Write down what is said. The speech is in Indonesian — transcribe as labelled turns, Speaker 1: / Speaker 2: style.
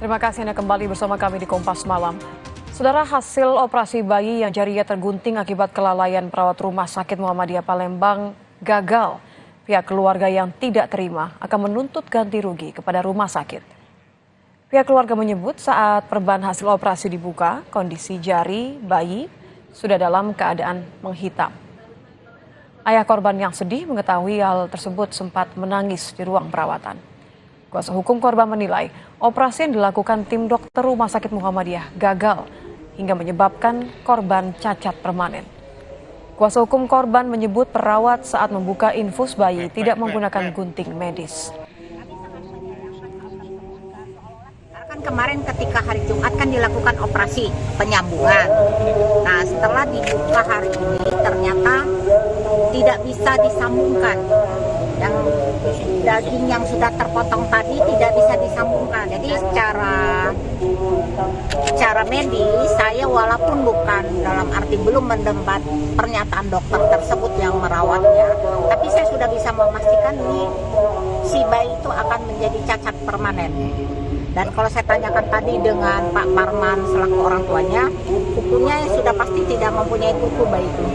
Speaker 1: Terima kasih Anda kembali bersama kami di Kompas Malam. Saudara, hasil operasi bayi yang jarinya tergunting akibat kelalaian perawat Rumah Sakit Muhammadiyah Palembang gagal. Pihak keluarga yang tidak terima akan menuntut ganti rugi kepada rumah sakit. Pihak keluarga menyebut saat perban hasil operasi dibuka, kondisi jari bayi sudah dalam keadaan menghitam. Ayah korban yang sedih mengetahui hal tersebut sempat menangis di ruang perawatan. Kuasa hukum korban menilai operasi yang dilakukan tim dokter Rumah Sakit Muhammadiyah gagal hingga menyebabkan korban cacat permanen. Kuasa hukum korban menyebut perawat saat membuka infus bayi tidak menggunakan gunting medis.
Speaker 2: Kan kemarin ketika hari Jumat kan dilakukan operasi penyambungan. Nah, setelah dibuka hari ini ternyata tidak bisa disambungkan. Yang daging yang sudah terpotong tadi tidak bisa disambungkan. Jadi secara medis saya walaupun bukan dalam arti belum mendapat pernyataan dokter tersebut yang merawatnya, tapi saya sudah bisa memastikan nih si bayi itu akan menjadi cacat permanen. Dan kalau saya tanyakan tadi dengan Pak Parman selaku orang tuanya, kukunya sudah pasti tidak mempunyai kuku bayi itu.